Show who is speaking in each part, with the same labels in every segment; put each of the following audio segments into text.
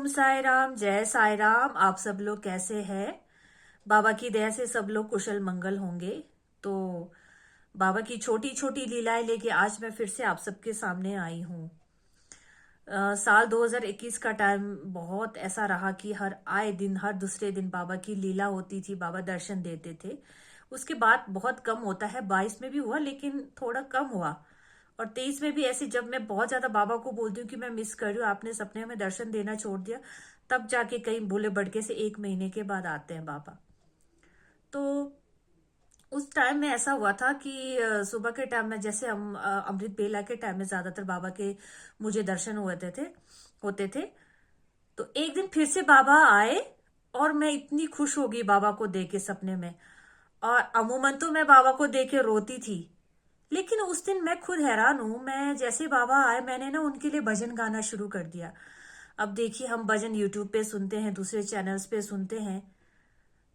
Speaker 1: साई राम, जय साई राम। आप सब लोग कैसे हैं? बाबा की दया से सब लोग कुशल मंगल होंगे। तो बाबा की छोटी छोटी लीलाएं लेके आज मैं फिर से आप सबके सामने आई हूँ। साल 2021 का टाइम बहुत ऐसा रहा कि हर आए दिन हर दूसरे दिन बाबा की लीला होती थी, बाबा दर्शन देते थे। उसके बाद बहुत कम होता है, 22 में भी हुआ लेकिन थोड़ा कम हुआ। और 23 में भी ऐसे जब मैं बहुत ज्यादा बाबा को बोलती हूँ कि मैं मिस कर रही हूँ, आपने सपने में दर्शन देना छोड़ दिया, तब जाके कहीं भोले भटके से 1 महीने के बाद आते हैं बाबा। तो उस टाइम में ऐसा हुआ था कि सुबह के टाइम में जैसे हम अमृत बेला के टाइम में ज्यादातर बाबा के मुझे दर्शन होते थे। तो एक दिन फिर से बाबा आए और मैं इतनी खुश हो गई बाबा को देख के सपने में। और अमूमन तो मैं बाबा को देख के रोती थी, लेकिन उस दिन मैं खुद हैरान हूं। मैं जैसे बाबा आए मैंने ना उनके लिए भजन गाना शुरू कर दिया। अब देखिए, हम भजन यूट्यूब पे सुनते हैं, दूसरे चैनल्स पे सुनते हैं,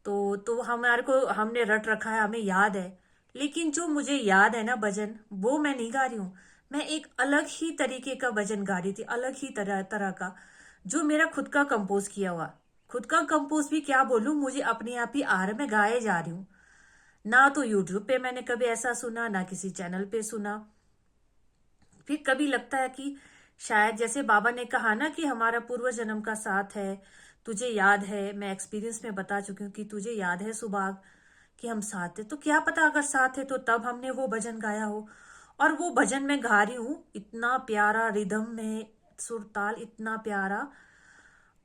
Speaker 1: तो हमारे को हमने रट रखा है, हमें याद है। लेकिन जो मुझे याद है ना भजन, वो मैं नहीं गा रही हूँ। मैं एक अलग ही तरीके का भजन गा रही थी, अलग ही तरह तरह का, जो मेरा खुद का कंपोज किया हुआ। खुद का कंपोज भी क्या बोलूं, मुझे अपने आप ही आ रहा है, मैं गाए जा रही हूँ। ना तो यूट्यूब पे मैंने कभी ऐसा सुना, ना किसी चैनल पे सुना। फिर कभी लगता है कि शायद जैसे बाबा ने कहा ना कि हमारा पूर्व जन्म का साथ है, तुझे याद है। मैं एक्सपीरियंस में बता चुकी हूँ कि तुझे याद है सुभाग कि हम साथ थे। तो क्या पता अगर साथ है तो तब हमने वो भजन गाया हो। और वो भजन मैं गा रही हूँ इतना प्यारा रिदम में, सुर ताल इतना प्यारा।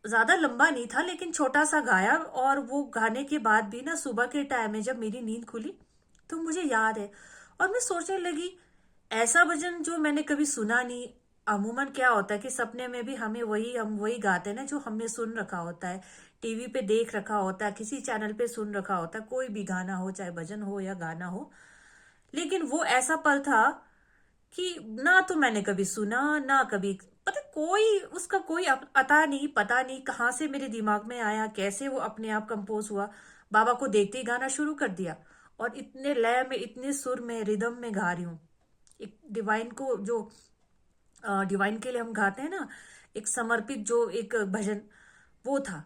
Speaker 1: ज्यादा लंबा नहीं था लेकिन छोटा सा गाया। और वो गाने के बाद भी ना सुबह के टाइम में जब मेरी नींद खुली तो मुझे याद है। और मैं सोचने लगी, ऐसा भजन जो मैंने कभी सुना नहीं। अमूमन क्या होता है कि सपने में भी हम वही गाते हैं ना जो हमने सुन रखा होता है, टीवी पे देख रखा होता है, किसी चैनल पे सुन रखा होता है, कोई भी गाना हो, चाहे भजन हो या गाना हो। लेकिन वो ऐसा पल था कि ना तो मैंने कभी सुना, ना कभी पता, कोई उसका कोई अता नहीं, पता नहीं कहाँ से मेरे दिमाग में आया, कैसे वो अपने आप कंपोज हुआ। बाबा को देखते ही गाना शुरू कर दिया। और इतने लय में, इतने सुर में, रिदम में गा रही हूँ। एक डिवाइन को जो डिवाइन के लिए हम गाते हैं ना, एक समर्पित जो एक भजन, वो था।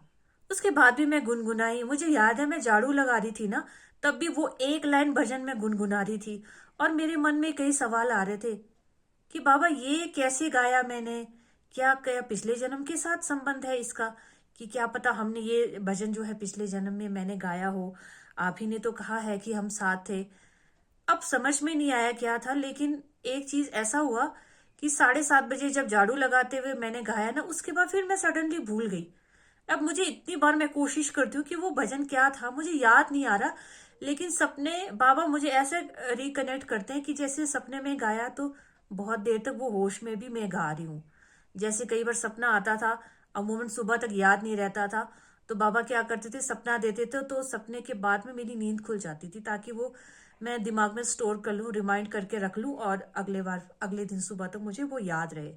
Speaker 1: उसके बाद भी मैं गुनगुनाई। मुझे याद है मैं झाड़ू लगा रही थी ना, तब भी वो एक लाइन भजन में गुनगुना रही थी। और मेरे मन में कई सवाल आ रहे थे कि बाबा ये कैसे गाया मैंने, क्या क्या पिछले जन्म के साथ संबंध है इसका, कि क्या पता हमने ये भजन जो है पिछले जन्म में मैंने गाया हो। आप ही ने तो कहा है कि हम साथ थे। अब समझ में नहीं आया क्या था, लेकिन एक चीज ऐसा हुआ कि 7:30 बजे जब झाड़ू लगाते हुए मैंने गाया ना, उसके बाद फिर मैं सडनली भूल गई। अब मुझे इतनी बार मैं कोशिश करती हूँ कि वो भजन क्या था, मुझे याद नहीं आ रहा। लेकिन सपने बाबा मुझे ऐसे रिकनेक्ट करते हैं कि जैसे सपने में गाया तो बहुत देर तक वो होश में भी मैं गा रही हूँ। जैसे कई बार सपना आता था, अमूमन सुबह तक याद नहीं रहता था, तो बाबा क्या करते थे, सपना देते थे, तो सपने के बाद में मेरी नींद खुल जाती थी, ताकि वो मैं दिमाग में स्टोर कर लूँ, रिमाइंड करके रख लूँ, और अगले दिन सुबह तक मुझे वो याद रहे।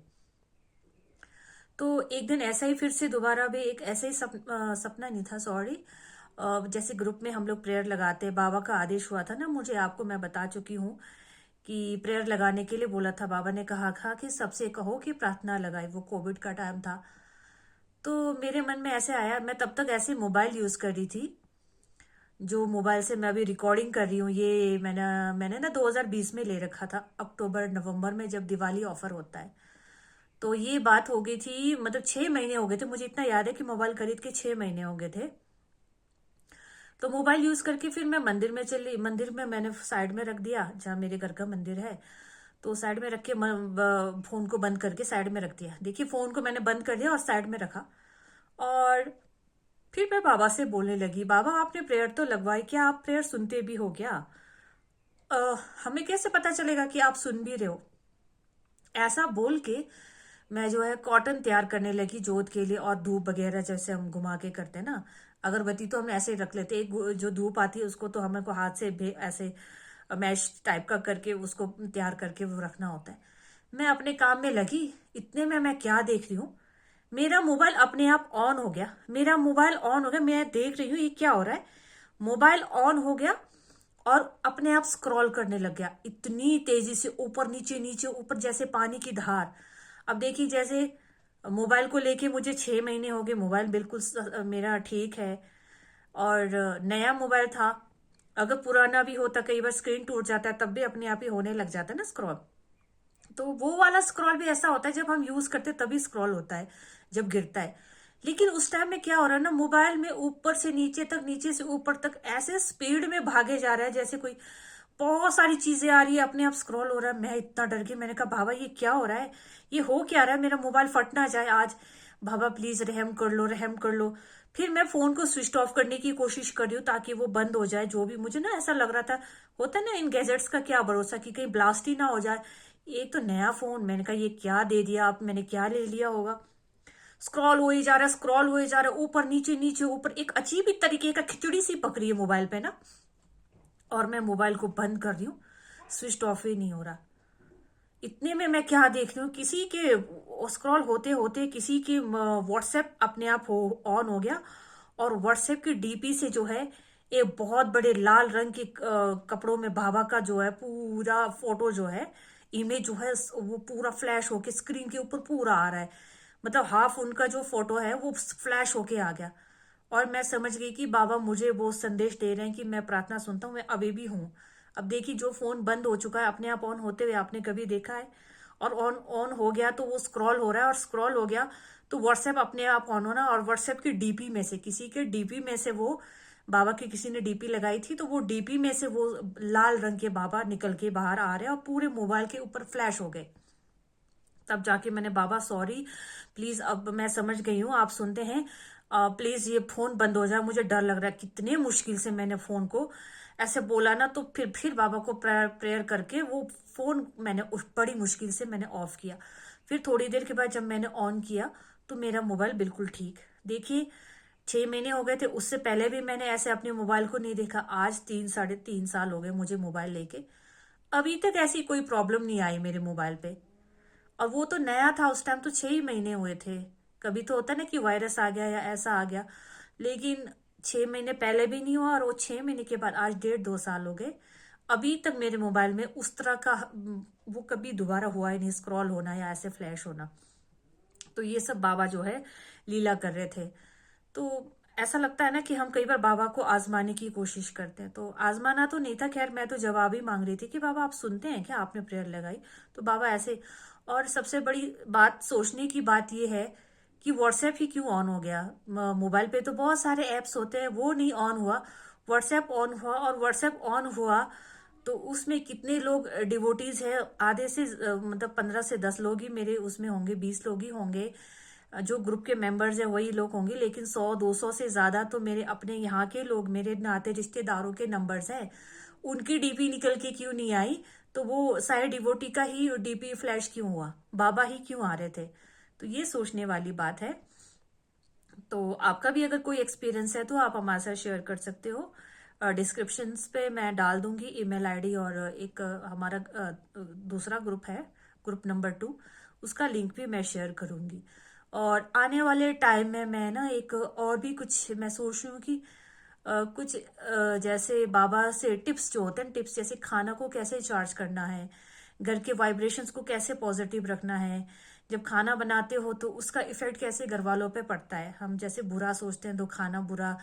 Speaker 1: तो एक दिन ऐसा ही फिर से दोबारा भी एक ऐसा ही सपना नहीं था, सॉरी। जैसे ग्रुप में हम लोग प्रेयर लगाते हैं, बाबा का आदेश हुआ था ना मुझे, आपको मैं बता चुकी हूँ कि प्रेयर लगाने के लिए बोला था। बाबा ने कहा था कि सबसे कहो कि प्रार्थना लगाए। वो कोविड का टाइम था। तो मेरे मन में ऐसे आया, मैं तब तक ऐसे मोबाइल यूज कर रही थी, जो मोबाइल से मैं अभी रिकॉर्डिंग कर रही हूँ। ये मैंने ना 2020 में ले रखा था, अक्टूबर नवंबर में, जब दिवाली ऑफर होता है। तो ये बात हो गई थी, मतलब 6 महीने हो गए थे, मुझे इतना याद है कि मोबाइल खरीद के 6 महीने हो गए थे। तो मोबाइल यूज करके फिर मैं मंदिर में चली। मंदिर में मैंने साइड में रख दिया, जहाँ मेरे घर का मंदिर है, तो साइड में रख के फोन को बंद करके साइड में रख दिया। देखिए, फोन को मैंने बंद कर दिया और साइड में रखा। और फिर मैं बाबा से बोलने लगी, बाबा आपने प्रेयर तो लगवाई, क्या आप प्रेयर सुनते भी हो क्या? अ, हमें कैसे पता चलेगा कि आप सुन भी रहे हो? ऐसा बोल के मैं जो है कॉटन तैयार करने लगी जोत के लिए, और धूप वगैरह जैसे हम घुमा के करते हैं ना। अगरबत्ती तो हम ऐसे ही रख लेते हैं, जो धूप आती है उसको तो हमें को हाथ से ऐसे मैश टाइप का करके उसको तैयार करके वो रखना होता है। मैं अपने काम में लगी, इतने में मैं क्या देख रही हूँ, मेरा मोबाइल अपने आप ऑन हो गया। मेरा मोबाइल ऑन हो गया, मैं देख रही हूँ ये क्या हो रहा है। मोबाइल ऑन हो गया और अपने आप स्क्रॉल करने लग गया, इतनी तेजी से, ऊपर नीचे नीचे ऊपर, जैसे पानी की धार। अब देखिए, जैसे मोबाइल को लेके मुझे 6 महीने हो गए, मोबाइल बिल्कुल मेरा ठीक है। और नया मोबाइल था, अगर पुराना भी होता कई बार स्क्रीन टूट जाता है तब भी अपने आप ही होने लग जाता है ना स्क्रॉल। तो वो वाला स्क्रॉल भी ऐसा होता है जब हम यूज करते हैं तभी स्क्रॉल होता है, जब गिरता है। लेकिन उस टाइम में क्या हो रहा है ना, मोबाइल में ऊपर से नीचे तक, नीचे से ऊपर तक ऐसे स्पीड में भागे जा रहा है जैसे कोई बहुत सारी चीजें आ रही है, अपने आप स्क्रॉल हो रहा है। मैं इतना डर गई, मैंने कहा बाबा ये क्या हो रहा है, ये हो क्या रहा है, मेरा मोबाइल फट ना जाए आज। बाबा प्लीज रहम कर लो, रहम कर लो। फिर मैं फोन को स्विच ऑफ करने की कोशिश कर रही हूँ ताकि वो बंद हो जाए। जो भी मुझे ना ऐसा लग रहा था, होता है ना इन गैजेट्स का क्या भरोसा कि कहीं ब्लास्ट ही ना हो जाए। एक तो नया फोन, मैंने कहा ये क्या दे दिया आप, मैंने क्या ले लिया होगा। स्क्रॉल हो ही जा रहा है, स्क्रॉल हो ही जा रहा है, ऊपर नीचे नीचे ऊपर, एक अजीब ही तरीके का खिचड़ी सी पक रही है मोबाइल पे ना। और मैं मोबाइल को बंद कर रही हूँ, स्विच ऑफ ही नहीं हो रहा। इतने में मैं क्या देख रही हूँ, किसी के स्क्रॉल होते होते किसी की व्हाट्सएप अपने आप हो ऑन हो गया। और व्हाट्सएप की डीपी से जो है एक बहुत बड़े लाल रंग के कपड़ों में बाबा का जो है पूरा फोटो जो है, इमेज जो है वो पूरा फ्लैश होके स्क्रीन के ऊपर पूरा आ रहा है। मतलब हाफ उनका जो फोटो है वो फ्लैश होके आ गया। और मैं समझ गई कि बाबा मुझे वो संदेश दे रहे हैं कि मैं प्रार्थना सुनता हूँ, मैं अभी भी हूँ। अब देखिए, जो फोन बंद हो चुका है अपने आप ऑन होते हुए आपने कभी देखा है? और ऑन ऑन हो गया तो वो स्क्रॉल हो रहा है, और स्क्रॉल हो गया तो व्हाट्सएप अपने आप ऑन होना। और व्हाट्सएप की डीपी में से, किसी के डीपी में से, वो बाबा की किसी ने डीपी लगाई थी तो वो डीपी में से वो लाल रंग के बाबा निकल के बाहर आ रहे हैं और पूरे मोबाइल के ऊपर फ्लैश हो गए। तब जाके मैंने, बाबा सॉरी, प्लीज अब मैं समझ गई हूँ आप सुनते हैं, प्लीज ये फोन बंद हो जाए, मुझे डर लग रहा है। कितने मुश्किल से मैंने फोन को ऐसे बोला ना, तो फिर बाबा को प्रेयर प्रेयर करके वो फोन मैंने बड़ी मुश्किल से मैंने ऑफ किया। फिर थोड़ी देर के बाद जब मैंने ऑन किया तो मेरा मोबाइल बिल्कुल ठीक। देखिए, 6 महीने हो गए थे, उससे पहले भी मैंने ऐसे अपने मोबाइल को नहीं देखा। आज 3 साढ़े 3 साल हो गए मुझे मोबाइल लेके, अभी तक ऐसी कोई प्रॉब्लम नहीं आई मेरे मोबाइल पे। और वो तो नया था, उस टाइम तो 6 ही महीने हुए थे। कभी तो होता ना कि वायरस आ गया या ऐसा आ गया, लेकिन 6 महीने पहले भी नहीं हुआ, और वो 6 महीने के बाद आज 1.5 2 साल हो गए, अभी तक मेरे मोबाइल में उस तरह का वो कभी दोबारा हुआ ही नहीं, स्क्रॉल होना या ऐसे फ्लैश होना। तो ये सब बाबा जो है लीला कर रहे थे। तो ऐसा लगता है ना कि हम कई बार बाबा को आजमाने की कोशिश करते हैं, तो आजमाना तो नहीं था। खैर, मैं तो जवाब ही मांग रही थी कि बाबा आप सुनते हैं क्या, आपने प्रेयर लगाई तो बाबा ऐसे। और सबसे बड़ी बात, सोचने की बात ये है कि व्हाट्सएप ही क्यों ऑन हो गया। मोबाइल पे तो बहुत सारे ऐप्स होते हैं, वो नहीं ऑन हुआ, व्हाट्सएप ऑन हुआ। और व्हाट्सएप ऑन हुआ तो उसमें कितने लोग डिवोटीज है, आधे से मतलब 15 से 10 लोग ही मेरे उसमें होंगे, 20 लोग ही होंगे जो ग्रुप के मेंबर्स है, वही लोग होंगे। लेकिन 100 200 से ज्यादा तो मेरे अपने यहाँ के लोग, मेरे नाते रिश्तेदारों के नंबर्स हैं। उनकी डीपी निकल के क्यों नहीं आई? तो वो सारे डिवोटी का ही डीपी फ्लैश क्यों हुआ, बाबा ही क्यों आ रहे थे? तो ये सोचने वाली बात है। तो आपका भी अगर कोई एक्सपीरियंस है तो आप हमारे साथ शेयर कर सकते हो। डिस्क्रिप्शंस पे मैं डाल दूंगी ईमेल आईडी, और एक हमारा दूसरा ग्रुप है, ग्रुप नंबर 2, उसका लिंक भी मैं शेयर करूंगी। और आने वाले टाइम में मैं ना एक और भी कुछ मैं सोच रही हूँ कि कुछ जैसे बाबा से टिप्स जो होते हैं, टिप्स जैसे खाना को कैसे चार्ज करना है, घर के वाइब्रेशंस को कैसे पॉजिटिव रखना है, जब खाना बनाते हो तो उसका इफेक्ट कैसे घर वालों पे पड़ता है। हम जैसे बुरा सोचते हैं तो खाना बुरा,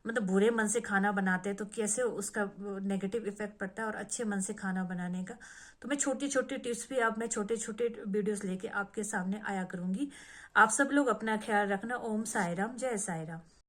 Speaker 1: मतलब बुरे मन से खाना बनाते हैं तो कैसे उसका नेगेटिव इफेक्ट पड़ता है, और अच्छे मन से खाना बनाने का। तो मैं छोटी छोटी टिप्स भी, अब मैं छोटे छोटे वीडियोस लेके आपके सामने आया करूंगी। आप सब लोग अपना ख्याल रखना। ओम साई राम, जय साई राम।